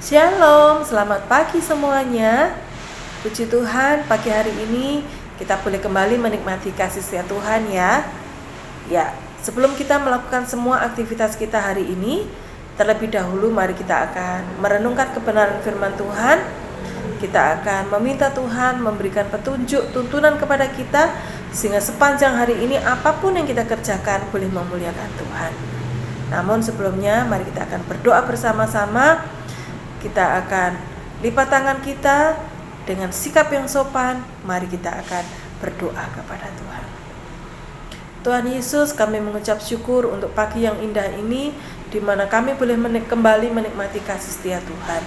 Shalom, selamat pagi semuanya. Puji Tuhan, pagi hari ini kita boleh kembali menikmati kasih setia Tuhan ya. Sebelum kita melakukan semua aktivitas kita hari ini, terlebih dahulu mari kita akan merenungkan kebenaran firman Tuhan. Kita akan meminta Tuhan memberikan petunjuk, tuntunan kepada kita, sehingga sepanjang hari ini apapun yang kita kerjakan boleh memuliakan Tuhan. Namun sebelumnya mari kita akan berdoa bersama-sama. Kita akan lipat tangan kita dengan sikap yang sopan. Mari kita akan berdoa kepada Tuhan. Tuhan Yesus, kami mengucap syukur untuk pagi yang indah ini, di mana kami boleh kembali menikmati kasih setia Tuhan.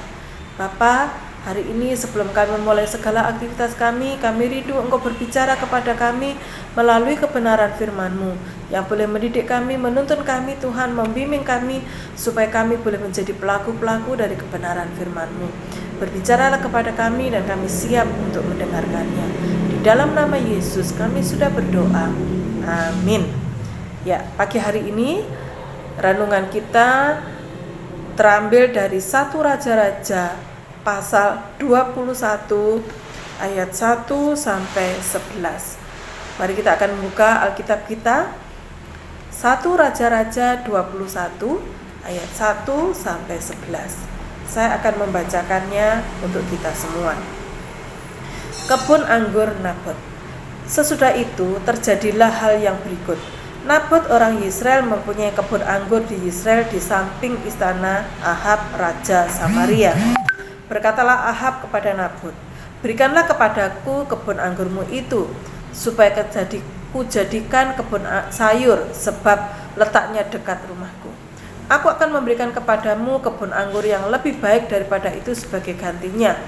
Bapa, hari ini sebelum kami memulai segala aktivitas kami rindu Engkau berbicara kepada kami melalui kebenaran firman-Mu yang boleh mendidik kami, menuntun kami Tuhan, membimbing kami supaya kami boleh menjadi pelaku-pelaku dari kebenaran firman-Mu. Berbicaralah kepada kami dan kami siap untuk mendengarkannya. Di dalam nama Yesus kami sudah berdoa. Amin. Pagi hari ini renungan kita terambil dari 1 Raja-Raja pasal 21 ayat 1 sampai 11. Mari kita akan membuka Alkitab kita, 1 Raja-Raja 21 ayat 1 sampai 11. Saya akan membacakannya untuk kita semua. Kebun anggur Nabot. Sesudah itu terjadilah hal yang berikut. Nabot orang Yisrael mempunyai kebun anggur di Yisrael di samping istana Ahab raja Samaria. Berkatalah Ahab kepada Nabot, "Berikanlah kepadaku kebun anggurmu itu, supaya kujadikan kebun sayur, sebab letaknya dekat rumahku. Aku akan memberikan kepadamu kebun anggur yang lebih baik daripada itu sebagai gantinya.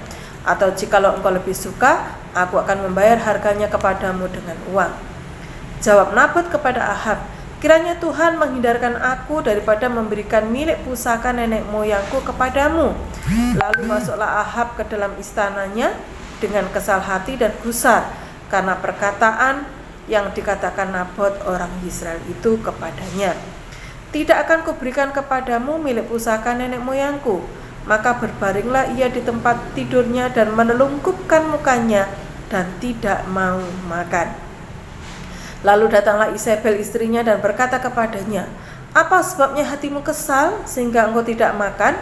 Atau jikalau engkau lebih suka, aku akan membayar harganya kepadamu dengan uang." Jawab Nabot kepada Ahab, "Kiranya Tuhan menghindarkan aku daripada memberikan milik pusaka nenek moyangku kepadamu." Lalu masuklah Ahab ke dalam istananya dengan kesal hati dan gusar karena perkataan yang dikatakan Nabot orang Israel itu kepadanya. "Tidak akan kuberikan kepadamu milik pusaka nenek moyangku." Maka berbaringlah ia di tempat tidurnya dan menelungkupkan mukanya dan tidak mau makan. Lalu datanglah Isabel istrinya dan berkata kepadanya, "Apa sebabnya hatimu kesal sehingga engkau tidak makan?"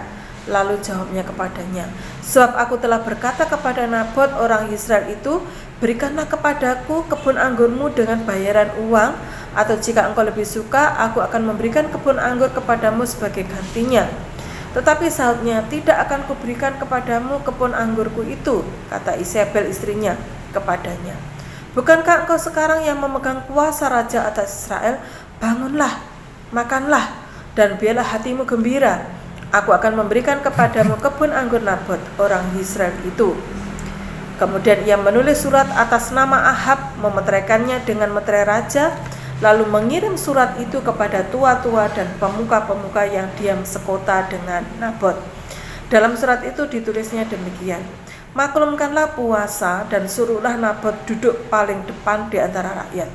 Lalu jawabnya kepadanya, "Sebab aku telah berkata kepada Nabot orang Israel itu, berikanlah kepadaku kebun anggurmu dengan bayaran uang, atau jika engkau lebih suka, aku akan memberikan kebun anggur kepadamu sebagai gantinya." Tetapi sahutnya, "Tidak akan kuberikan kepadamu kebun anggurku itu," kata Isabel istrinya kepadanya. "Bukankah engkau sekarang yang memegang kuasa raja atas Israel? Bangunlah, makanlah, dan biarlah hatimu gembira. Aku akan memberikan kepadamu kebun anggur Nabot orang Israel itu." Kemudian ia menulis surat atas nama Ahab, memeteraikannya dengan meterai raja, lalu mengirim surat itu kepada tua-tua dan pemuka-pemuka yang diam sekota dengan Nabot. Dalam surat itu ditulisnya demikian, "Maklumkanlah puasa dan suruhlah Nabot duduk paling depan di antara rakyat.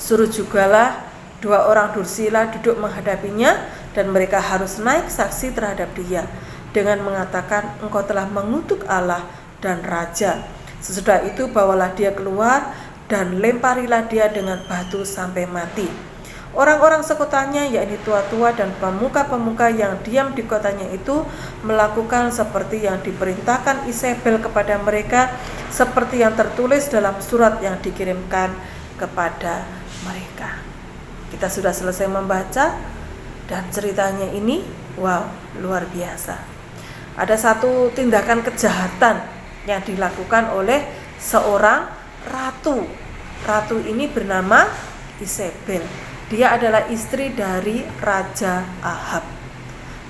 Suruh jugalah 2 orang dursila duduk menghadapinya, dan mereka harus naik saksi terhadap dia dengan mengatakan, 'Engkau telah mengutuk Allah dan raja.' Sesudah itu bawalah dia keluar dan lemparilah dia dengan batu sampai mati." Orang-orang sekotanya, yakni tua-tua dan pemuka-pemuka yang diam di kotanya itu, melakukan seperti yang diperintahkan Isabel kepada mereka, seperti yang tertulis dalam surat yang dikirimkan kepada mereka. Kita sudah selesai membaca, dan ceritanya ini luar biasa. Ada satu tindakan kejahatan yang dilakukan oleh seorang ratu. Ratu ini bernama Isabel. Dia adalah istri dari Raja Ahab.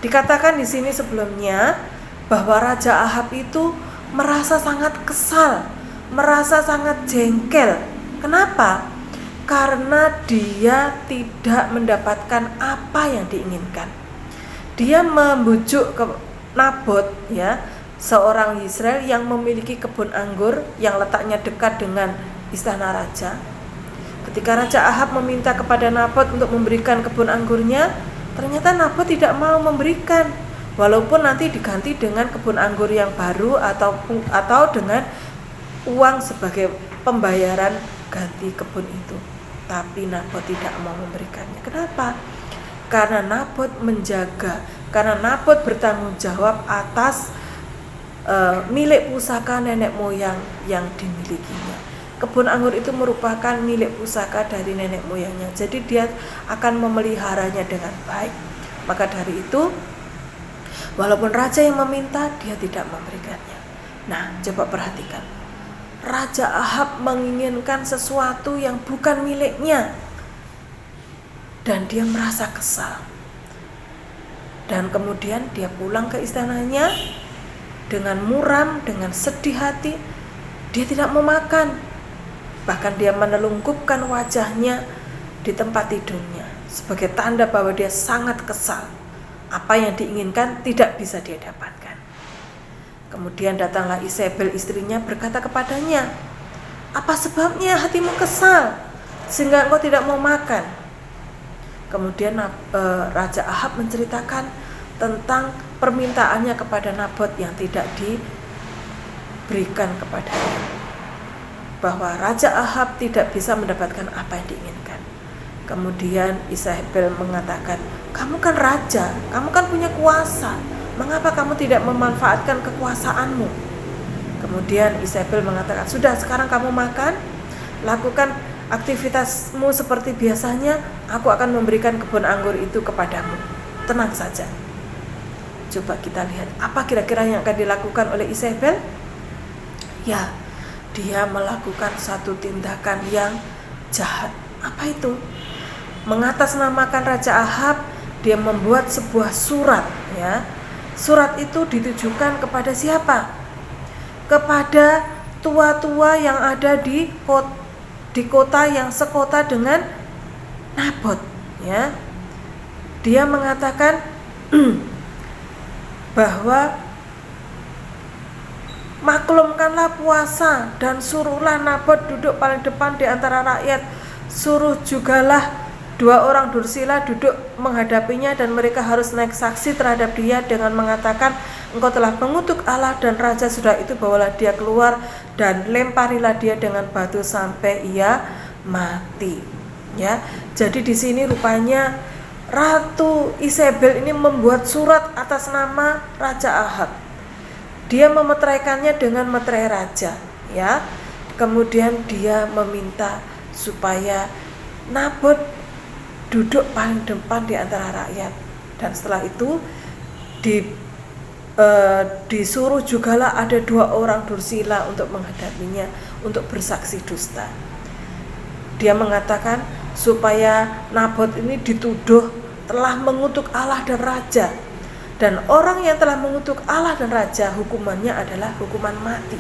Dikatakan di sini sebelumnya bahwa Raja Ahab itu merasa sangat kesal, merasa sangat jengkel. Kenapa? Karena dia tidak mendapatkan apa yang diinginkan. Dia membujuk ke Nabot, seorang Israel yang memiliki kebun anggur yang letaknya dekat dengan istana raja. Ketika Raja Ahab meminta kepada Nabot untuk memberikan kebun anggurnya, ternyata Nabot tidak mau memberikan. Walaupun nanti diganti dengan kebun anggur yang baru atau dengan uang sebagai pembayaran ganti kebun itu. Tapi Nabot tidak mau memberikannya. Kenapa? Karena Nabot menjaga, karena Nabot bertanggung jawab atas milik pusaka nenek moyang yang dimilikinya. Kebun anggur itu merupakan milik pusaka dari nenek moyangnya. Jadi dia akan memeliharanya dengan baik. Maka dari itu, walaupun raja yang meminta, dia tidak memberikannya. Nah, coba perhatikan. Raja Ahab menginginkan sesuatu yang bukan miliknya. Dan dia merasa kesal. Dan kemudian dia pulang ke istananya dengan muram, dengan sedih hati. Dia tidak mau makan. Bahkan dia menelungkupkan wajahnya di tempat tidurnya sebagai tanda bahwa dia sangat kesal. Apa yang diinginkan tidak bisa dia dapatkan. Kemudian datanglah Isabel istrinya berkata kepadanya, "Apa sebabnya hatimu kesal sehingga engkau tidak mau makan?" Kemudian Raja Ahab menceritakan tentang permintaannya kepada Nabot yang tidak diberikan kepadanya, bahwa Raja Ahab tidak bisa mendapatkan apa yang diinginkan. Kemudian Isabel mengatakan, "Kamu kan raja, kamu kan punya kuasa. Mengapa kamu tidak memanfaatkan kekuasaanmu?" Kemudian Isabel mengatakan, "Sudah, sekarang kamu makan, lakukan aktivitasmu seperti biasanya, aku akan memberikan kebun anggur itu kepadamu. Tenang saja." Coba kita lihat apa kira-kira yang akan dilakukan oleh Isabel. Ya, dia melakukan satu tindakan yang jahat. Apa itu? Mengatasnamakan Raja Ahab, dia membuat sebuah surat, ya. Surat itu ditujukan kepada siapa? Kepada tua-tua yang ada di kota yang sekota dengan Nabot, ya. Dia mengatakan bahwa maklumkanlah puasa dan suruhlah Nabot duduk paling depan di antara rakyat. Suruh jugalah 2 orang dursila duduk menghadapinya dan mereka harus naik saksi terhadap dia dengan mengatakan, "Engkau telah mengutuk Allah dan raja." Sudah itu bawalah dia keluar dan lemparilah dia dengan batu sampai ia mati. Ya, jadi di sini rupanya Ratu Isabel ini membuat surat atas nama Raja Ahab. Dia memeteraikannya dengan meterai raja, ya. Kemudian dia meminta supaya Nabot duduk paling depan di antara rakyat, dan setelah itu disuruh jugalah ada 2 orang dursila untuk menghadapinya untuk bersaksi dusta. Dia mengatakan supaya Nabot ini dituduh telah mengutuk Allah dan raja, dan orang yang telah mengutuk Allah dan raja hukumannya adalah hukuman mati.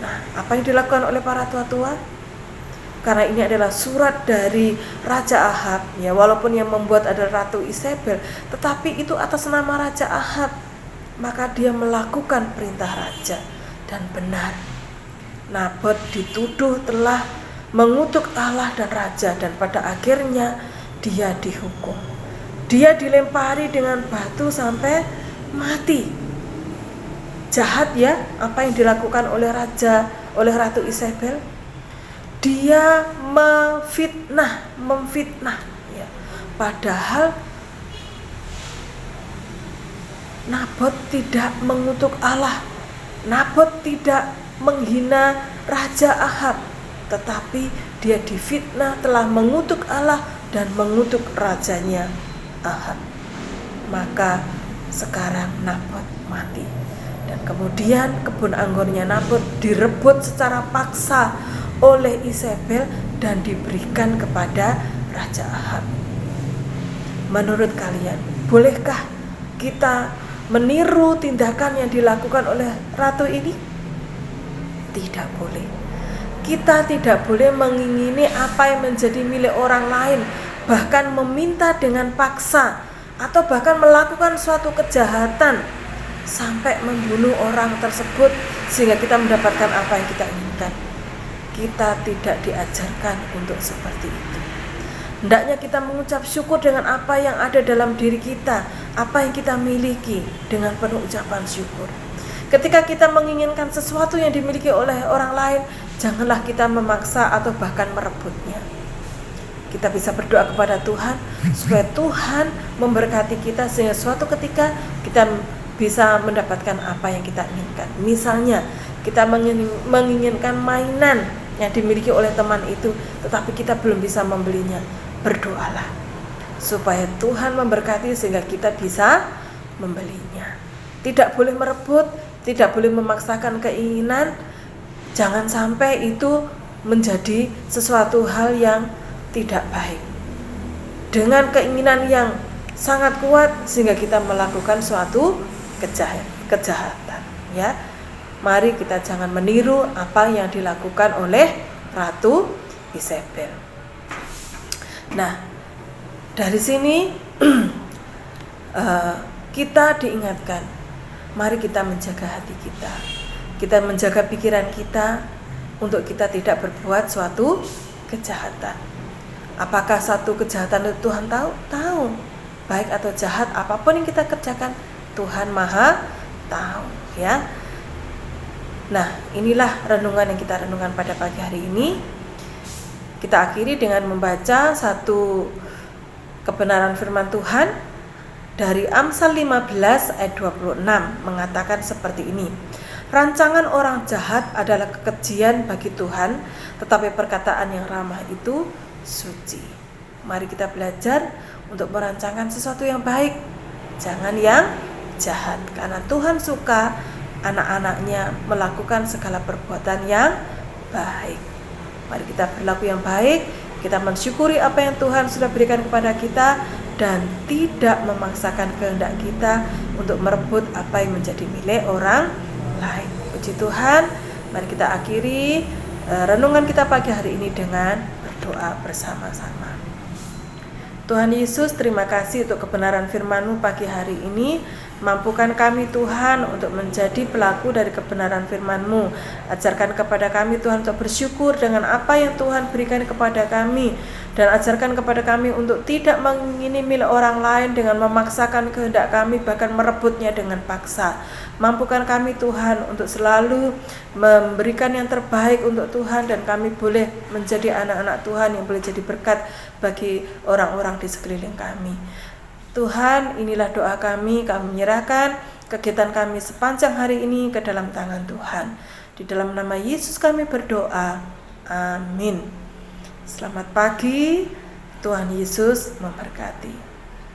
Nah, apa yang dilakukan oleh para tua-tua? Karena ini adalah surat dari Raja Ahab, ya, walaupun yang membuat adalah Ratu Isabel, tetapi itu atas nama Raja Ahab, maka dia melakukan perintah raja dan benar. Nabot dituduh telah mengutuk Allah dan raja, dan pada akhirnya dia dihukum. Dia dilempari dengan batu sampai mati. Jahat, ya, apa yang dilakukan oleh Ratu Isabel. Dia memfitnah, ya. Padahal Nabot tidak mengutuk Allah, Nabot tidak menghina Raja Ahab, tetapi dia difitnah telah mengutuk Allah dan mengutuk rajanya Ahab. Maka sekarang Nabot mati, dan kemudian kebun anggurnya Nabot direbut secara paksa oleh Isabel dan diberikan kepada Raja Ahab. Menurut kalian, bolehkah kita meniru tindakan yang dilakukan oleh ratu ini? Tidak boleh. Kita tidak boleh mengingini apa yang menjadi milik orang lain, bahkan meminta dengan paksa, atau bahkan melakukan suatu kejahatan sampai membunuh orang tersebut sehingga kita mendapatkan apa yang kita inginkan. Kita tidak diajarkan untuk seperti itu. Hendaknya kita mengucap syukur dengan apa yang ada dalam diri kita, apa yang kita miliki, dengan penuh ucapan syukur. Ketika kita menginginkan sesuatu yang dimiliki oleh orang lain, janganlah kita memaksa atau bahkan merebutnya. Kita bisa berdoa kepada Tuhan supaya Tuhan memberkati kita sehingga suatu ketika kita bisa mendapatkan apa yang kita inginkan. Misalnya kita menginginkan mainan yang dimiliki oleh teman itu, tetapi kita belum bisa membelinya. Berdoalah supaya Tuhan memberkati sehingga kita bisa membelinya. Tidak boleh merebut, tidak boleh memaksakan keinginan. Jangan sampai itu menjadi sesuatu hal yang tidak baik. Dengan keinginan yang sangat kuat sehingga kita melakukan suatu kejahatan, ya. Mari kita jangan meniru apa yang dilakukan oleh Ratu Isabel. Nah, dari sini kita diingatkan, mari kita menjaga hati kita. Kita menjaga pikiran kita untuk kita tidak berbuat suatu kejahatan. Apakah satu kejahatan itu Tuhan tahu? Tahu. Baik atau jahat, apapun yang kita kerjakan, Tuhan Maha tahu, ya. Nah, inilah renungan yang kita renungkan pada pagi hari ini. Kita akhiri dengan membaca satu kebenaran firman Tuhan dari Amsal 15 ayat 26, mengatakan seperti ini. Rancangan orang jahat adalah kekejian bagi Tuhan, tetapi perkataan yang ramah itu suci. Mari kita belajar untuk merancangkan sesuatu yang baik, jangan yang jahat, karena Tuhan suka anak-anaknya melakukan segala perbuatan yang baik. Mari kita berlaku yang baik, kita mensyukuri apa yang Tuhan sudah berikan kepada kita dan tidak memaksakan kehendak kita untuk merebut apa yang menjadi milik orang lain. Puji Tuhan. Mari kita akhiri renungan kita pagi hari ini dengan berdoa bersama-sama. Tuhan Yesus, terima kasih untuk kebenaran firman-Mu pagi hari ini. Mampukan kami Tuhan untuk menjadi pelaku dari kebenaran firman-Mu. Ajarkan kepada kami Tuhan untuk bersyukur dengan apa yang Tuhan berikan kepada kami. Dan ajarkan kepada kami untuk tidak mengingini milik orang lain dengan memaksakan kehendak kami, bahkan merebutnya dengan paksa. Mampukan kami Tuhan untuk selalu memberikan yang terbaik untuk Tuhan, dan kami boleh menjadi anak-anak Tuhan yang boleh jadi berkat bagi orang-orang di sekeliling kami. Tuhan, inilah doa kami menyerahkan kegiatan kami sepanjang hari ini ke dalam tangan Tuhan. Di dalam nama Yesus kami berdoa. Amin. Selamat pagi, Tuhan Yesus memberkati.